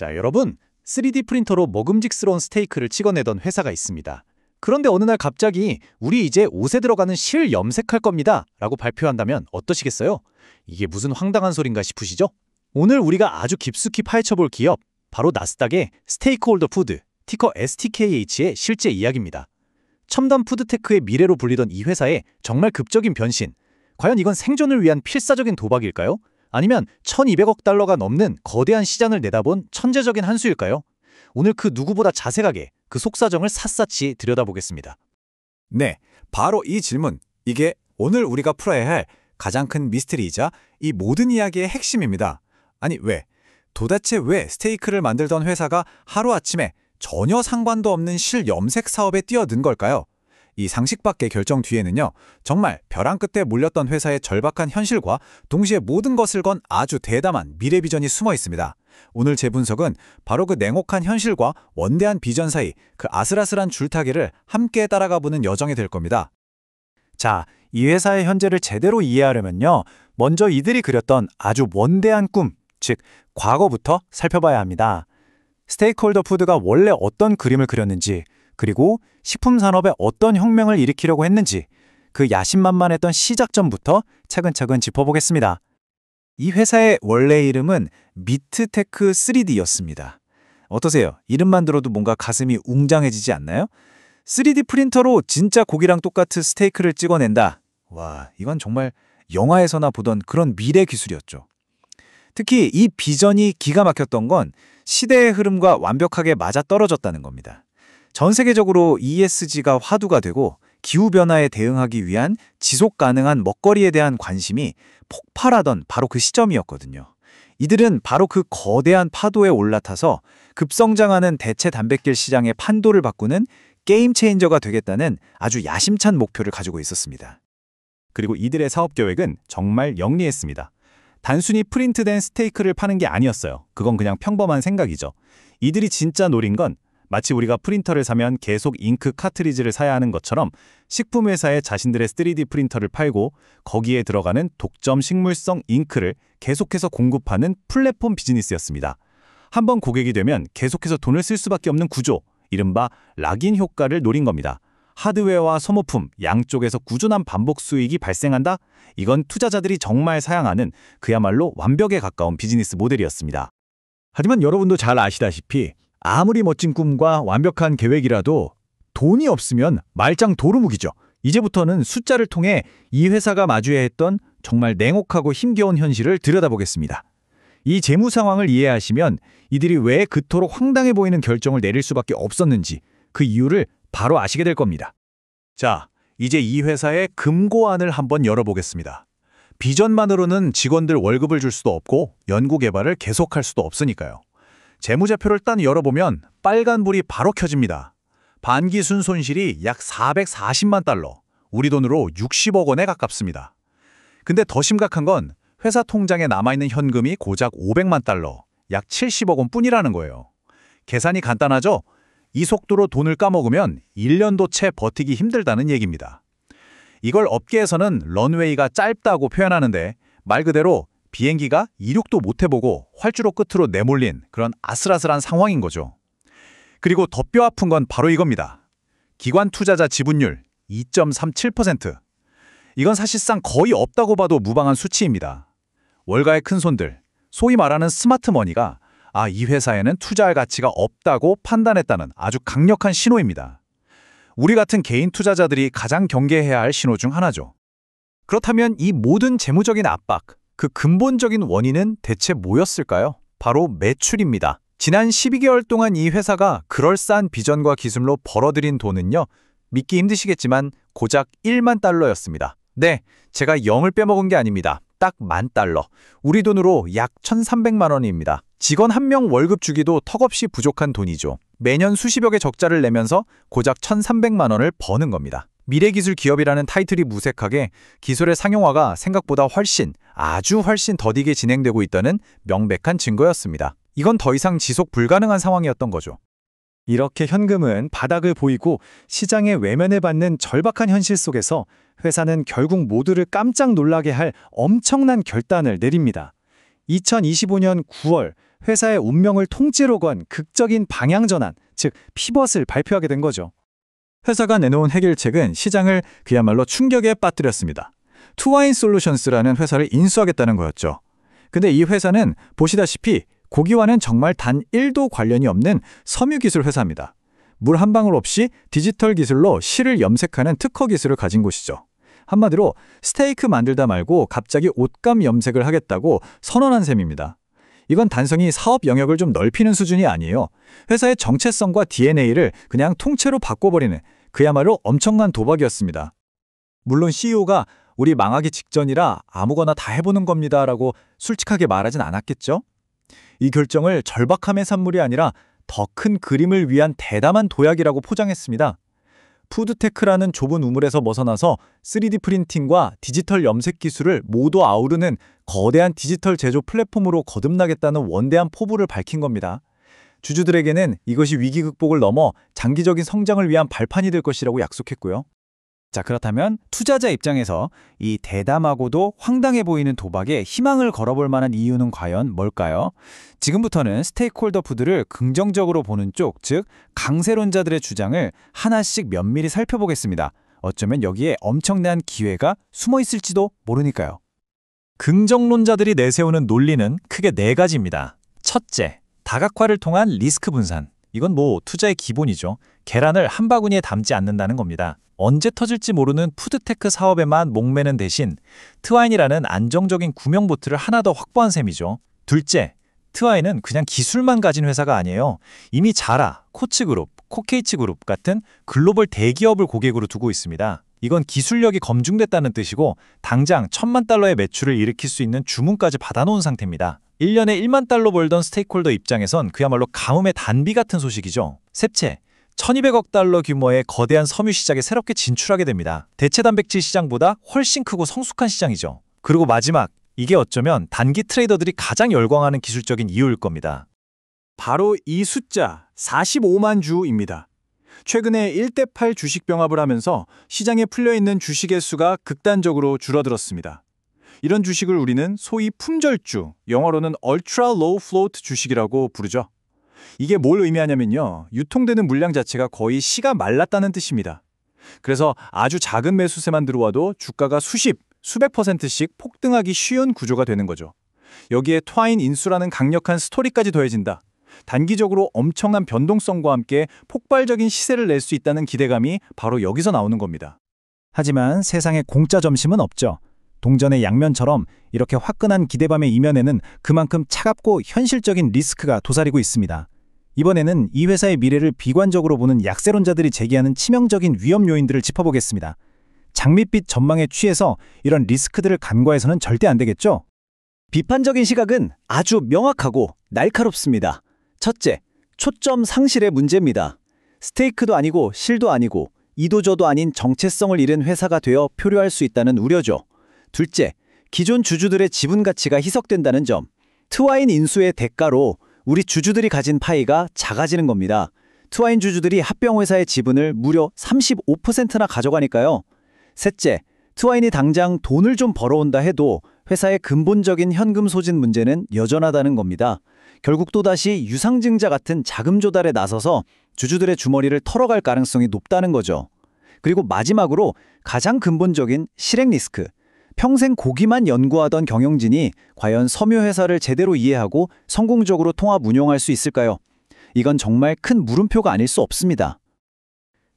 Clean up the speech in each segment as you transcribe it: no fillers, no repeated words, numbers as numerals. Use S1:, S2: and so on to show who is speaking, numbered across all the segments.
S1: 자, 여러분, 3D 프린터로 먹음직스러운 스테이크를 찍어내던 회사가 있습니다. 그런데 어느 날 갑자기 우리 이제 옷에 들어가는 실 염색할 겁니다 라고 발표한다면 어떠시겠어요? 이게 무슨 황당한 소린가 싶으시죠? 오늘 우리가 아주 깊숙이 파헤쳐볼 기업, 바로 나스닥의 스테이크홀더 푸드, 티커 STKH의 실제 이야기입니다. 첨단 푸드테크의 미래로 불리던 이 회사의 정말 급적인 변신, 과연 이건 생존을 위한 필사적인 도박일까요? 아니면 1200억 달러가 넘는 거대한 시장을 내다본 천재적인 한 수일까요? 오늘 그 누구보다 자세하게 그 속사정을 샅샅이 들여다보겠습니다.
S2: 네, 바로 이 질문, 이게 오늘 우리가 풀어야 할 가장 큰 미스터리이자 이 모든 이야기의 핵심입니다. 아니 도대체 왜 스테이크를 만들던 회사가 하루아침에 전혀 상관도 없는 실 염색 사업에 뛰어든 걸까요? 이 상식 밖의 결정 뒤에는요, 정말 벼랑 끝에 몰렸던 회사의 절박한 현실과 동시에 모든 것을 건 아주 대담한 미래 비전이 숨어 있습니다. 오늘 제 분석은 바로 그 냉혹한 현실과 원대한 비전 사이 그 아슬아슬한 줄타기를 함께 따라가보는 여정이 될 겁니다.
S3: 자, 이 회사의 현재를 제대로 이해하려면요, 먼저 이들이 그렸던 아주 원대한 꿈, 즉 과거부터 살펴봐야 합니다. 스테이크홀더 푸드가 원래 어떤 그림을 그렸는지, 그리고 식품 산업에 어떤 혁명을 일으키려고 했는지, 그 야심만만했던 시작점부터 차근차근 짚어보겠습니다. 이 회사의 원래 이름은 미트테크 3D였습니다. 어떠세요? 이름만 들어도 뭔가 가슴이 웅장해지지 않나요? 3D 프린터로 진짜 고기랑 똑같은 스테이크를 찍어낸다. 와, 이건 정말 영화에서나 보던 그런 미래 기술이었죠. 특히 이 비전이 기가 막혔던 건 시대의 흐름과 완벽하게 맞아떨어졌다는 겁니다. 전 세계적으로 ESG가 화두가 되고 기후변화에 대응하기 위한 지속 가능한 먹거리에 대한 관심이 폭발하던 바로 그 시점이었거든요. 이들은 바로 그 거대한 파도에 올라타서 급성장하는 대체 단백질 시장의 판도를 바꾸는 게임 체인저가 되겠다는 아주 야심찬 목표를 가지고 있었습니다.
S1: 그리고 이들의 사업 계획은 정말 영리했습니다. 단순히 프린트된 스테이크를 파는 게 아니었어요. 그건 그냥 평범한 생각이죠. 이들이 진짜 노린 건 마치 우리가 프린터를 사면 계속 잉크 카트리지를 사야 하는 것처럼 식품회사에 자신들의 3D 프린터를 팔고 거기에 들어가는 독점 식물성 잉크를 계속해서 공급하는 플랫폼 비즈니스였습니다. 한번 고객이 되면 계속해서 돈을 쓸 수밖에 없는 구조, 이른바 락인 효과를 노린 겁니다. 하드웨어와 소모품 양쪽에서 꾸준한 반복 수익이 발생한다? 이건 투자자들이 정말 사양하는 그야말로 완벽에 가까운 비즈니스 모델이었습니다.
S4: 하지만 여러분도 잘 아시다시피 아무리 멋진 꿈과 완벽한 계획이라도 돈이 없으면 말짱 도루묵이죠. 이제부터는 숫자를 통해 이 회사가 마주해야 했던 정말 냉혹하고 힘겨운 현실을 들여다보겠습니다. 이 재무 상황을 이해하시면 이들이 왜 그토록 황당해 보이는 결정을 내릴 수밖에 없었는지 그 이유를 바로 아시게 될 겁니다.
S1: 자, 이제 이 회사의 금고안을 한번 열어보겠습니다. 비전만으로는 직원들 월급을 줄 수도 없고 연구 개발을 계속할 수도 없으니까요. 재무제표를 딱 열어보면 빨간불이 바로 켜집니다. 반기순 손실이 약 440만 달러, 우리 돈으로 60억 원에 가깝습니다. 근데 더 심각한 건 회사 통장에 남아있는 현금이 고작 500만 달러, 약 70억 원 뿐이라는 거예요. 계산이 간단하죠? 이 속도로 돈을 까먹으면 1년도 채 버티기 힘들다는 얘기입니다. 이걸 업계에서는 런웨이가 짧다고 표현하는데 말 그대로 비행기가 이륙도 못 해보고 활주로 끝으로 내몰린 그런 아슬아슬한 상황인 거죠. 그리고 더 뼈 아픈 건 바로 이겁니다. 기관 투자자 지분율 2.37%. 이건 사실상 거의 없다고 봐도 무방한 수치입니다. 월가의 큰손들, 소위 말하는 스마트머니가 이 회사에는 투자할 가치가 없다고 판단했다는 아주 강력한 신호입니다. 우리 같은 개인 투자자들이 가장 경계해야 할 신호 중 하나죠.
S3: 그렇다면 이 모든 재무적인 압박, 그 근본적인 원인은 대체 뭐였을까요? 바로 매출입니다. 지난 12개월 동안 이 회사가 그럴싸한 비전과 기술로 벌어들인 돈은요, 믿기 힘드시겠지만 고작 1만 달러였습니다. 네, 제가 0을 빼먹은 게 아닙니다. 딱 10,000달러. 우리 돈으로 약 1,300만 원입니다. 직원 한 명 월급 주기도 턱없이 부족한 돈이죠. 매년 수십여 개 적자를 내면서 고작 1,300만 원을 버는 겁니다. 미래기술 기업이라는 타이틀이 무색하게 기술의 상용화가 생각보다 아주 훨씬 더디게 진행되고 있다는 명백한 증거였습니다. 이건 더 이상 지속 불가능한 상황이었던 거죠.
S4: 이렇게 현금은 바닥을 보이고 시장의 외면을 받는 절박한 현실 속에서 회사는 결국 모두를 깜짝 놀라게 할 엄청난 결단을 내립니다. 2025년 9월
S3: 회사의 운명을 통째로 건 극적인 방향 전환, 즉 피벗을 발표하게 된 거죠.
S2: 회사가 내놓은 해결책은 시장을 그야말로 충격에 빠뜨렸습니다. 투와인 솔루션스라는 회사를 인수하겠다는 거였죠. 근데 이 회사는 보시다시피 고기와는 정말 단 1도 관련이 없는 섬유기술 회사입니다. 물 한 방울 없이 디지털 기술로 실을 염색하는 특허 기술을 가진 곳이죠. 한마디로 스테이크 만들다 말고 갑자기 옷감 염색을 하겠다고 선언한 셈입니다. 이건 단순히 사업 영역을 좀 넓히는 수준이 아니에요. 회사의 정체성과 DNA를 그냥 통째로 바꿔버리는 그야말로 엄청난 도박이었습니다. 물론 CEO가 우리 망하기 직전이라 아무거나 다 해보는 겁니다라고 솔직하게 말하진 않았겠죠? 이 결정을 절박함의 산물이 아니라 더 큰 그림을 위한 대담한 도약이라고 포장했습니다. 푸드테크라는 좁은 우물에서 벗어나서 3D 프린팅과 디지털 염색 기술을 모두 아우르는 거대한 디지털 제조 플랫폼으로 거듭나겠다는 원대한 포부를 밝힌 겁니다. 주주들에게는 이것이 위기 극복을 넘어 장기적인 성장을 위한 발판이 될 것이라고 약속했고요.
S3: 자, 그렇다면 투자자 입장에서 이 대담하고도 황당해 보이는 도박에 희망을 걸어볼 만한 이유는 과연 뭘까요? 지금부터는 스테이크홀더 푸드를 긍정적으로 보는 쪽, 즉 강세론자들의 주장을 하나씩 면밀히 살펴보겠습니다. 어쩌면 여기에 엄청난 기회가 숨어 있을지도 모르니까요. 긍정론자들이 내세우는 논리는 크게 4가지입니다. 첫째, 다각화를 통한 리스크 분산. 이건 투자의 기본이죠. 계란을 한 바구니에 담지 않는다는 겁니다. 언제 터질지 모르는 푸드테크 사업에만 목매는 대신 트와인이라는 안정적인 구명보트를 하나 더 확보한 셈이죠. 둘째, 트와인은 그냥 기술만 가진 회사가 아니에요. 이미 자라, 코츠그룹, 코케이츠그룹 같은 글로벌 대기업을 고객으로 두고 있습니다. 이건 기술력이 검증됐다는 뜻이고 당장 $10,000,000의 매출을 일으킬 수 있는 주문까지 받아놓은 상태입니다. 1년에 $10,000,000 벌던 스테이크홀더 입장에선 그야말로 가뭄의 단비 같은 소식이죠. 셋째, $1,200억 규모의 거대한 섬유 시장에 새롭게 진출하게 됩니다. 대체 단백질 시장보다 훨씬 크고 성숙한 시장이죠. 그리고 마지막, 이게 어쩌면 단기 트레이더들이 가장 열광하는 기술적인 이유일 겁니다.
S1: 바로 이 숫자 45만 주입니다. 최근에 1대8 주식 병합을 하면서 시장에 풀려있는 주식의 수가 극단적으로 줄어들었습니다. 이런 주식을 우리는 소위 품절주, 영어로는 Ultra Low Float 주식이라고 부르죠. 이게 뭘 의미하냐면요. 유통되는 물량 자체가 거의 씨가 말랐다는 뜻입니다. 그래서 아주 작은 매수세만 들어와도 주가가 수백 %씩 폭등하기 쉬운 구조가 되는 거죠. 여기에 트와인 인수라는 강력한 스토리까지 더해진다. 단기적으로 엄청난 변동성과 함께 폭발적인 시세를 낼 수 있다는 기대감이 바로 여기서 나오는 겁니다.
S3: 하지만 세상에 공짜 점심은 없죠. 동전의 양면처럼 이렇게 화끈한 기대감의 이면에는 그만큼 차갑고 현실적인 리스크가 도사리고 있습니다. 이번에는 이 회사의 미래를 비관적으로 보는 약세론자들이 제기하는 치명적인 위험 요인들을 짚어보겠습니다. 장밋빛 전망에 취해서 이런 리스크들을 간과해서는 절대 안 되겠죠? 비판적인 시각은 아주 명확하고 날카롭습니다. 첫째, 초점 상실의 문제입니다. 스테이크도 아니고 실도 아니고 이도저도 아닌 정체성을 잃은 회사가 되어 표류할 수 있다는 우려죠. 둘째, 기존 주주들의 지분 가치가 희석된다는 점. 트와인 인수의 대가로 우리 주주들이 가진 파이가 작아지는 겁니다. 트와인 주주들이 합병회사의 지분을 무려 35%나 가져가니까요. 셋째, 트와인이 당장 돈을 좀 벌어온다 해도 회사의 근본적인 현금 소진 문제는 여전하다는 겁니다. 결국 또다시 유상증자 같은 자금 조달에 나서서 주주들의 주머니를 털어갈 가능성이 높다는 거죠. 그리고 마지막으로 가장 근본적인 실행 리스크. 평생 고기만 연구하던 경영진이 과연 섬유회사를 제대로 이해하고 성공적으로 통합 운용할 수 있을까요? 이건 정말 큰 물음표가 아닐 수 없습니다.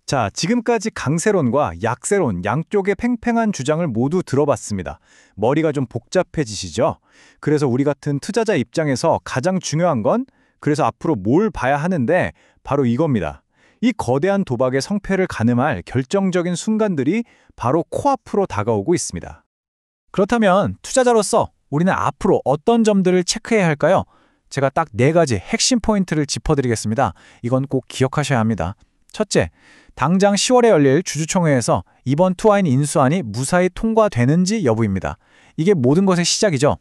S1: 자, 지금까지 강세론과 약세론 양쪽의 팽팽한 주장을 모두 들어봤습니다. 머리가 좀 복잡해지시죠? 그래서 우리 같은 투자자 입장에서 가장 중요한 건 그래서 앞으로 뭘 봐야 하는데 바로 이겁니다. 이 거대한 도박의 성패를 가늠할 결정적인 순간들이 바로 코앞으로 다가오고 있습니다. 그렇다면 투자자로서 우리는 앞으로 어떤 점들을 체크해야 할까요? 제가 딱 4가지 핵심 포인트를 짚어드리겠습니다. 이건 꼭 기억하셔야 합니다. 첫째, 당장 10월에 열릴 주주총회에서 이번 트와인 인수안이 무사히 통과되는지 여부입니다. 이게 모든 것의 시작이죠.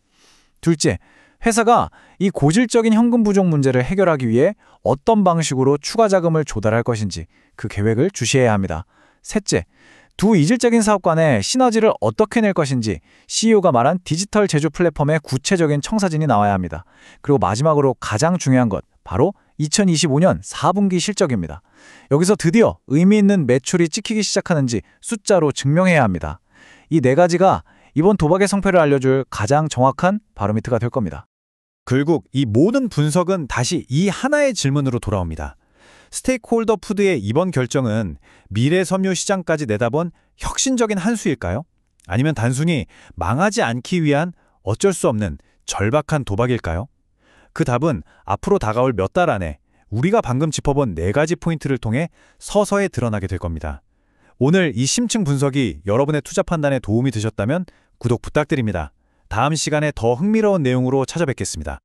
S1: 둘째, 회사가 이 고질적인 현금 부족 문제를 해결하기 위해 어떤 방식으로 추가 자금을 조달할 것인지 그 계획을 주시해야 합니다. 셋째,
S3: 두 이질적인 사업 간의 시너지를 어떻게 낼 것인지 CEO가 말한 디지털 제조 플랫폼의 구체적인 청사진이 나와야 합니다. 그리고 마지막으로 가장 중요한 것, 바로 2025년 4분기 실적입니다. 여기서 드디어 의미 있는 매출이 찍히기 시작하는지 숫자로 증명해야 합니다. 이 네 가지가 이번 도박의 성패를 알려줄 가장 정확한 바로미터가 될 겁니다.
S4: 결국 이 모든 분석은 다시 이 하나의 질문으로 돌아옵니다. 스테이크홀더 푸드의 이번 결정은 미래 섬유 시장까지 내다본 혁신적인 한 수일까요? 아니면 단순히 망하지 않기 위한 어쩔 수 없는 절박한 도박일까요? 그 답은 앞으로 다가올 몇 달 안에 우리가 방금 짚어본 네 가지 포인트를 통해 서서히 드러나게 될 겁니다. 오늘 이 심층 분석이 여러분의 투자 판단에 도움이 되셨다면 구독 부탁드립니다. 다음 시간에 더 흥미로운 내용으로 찾아뵙겠습니다.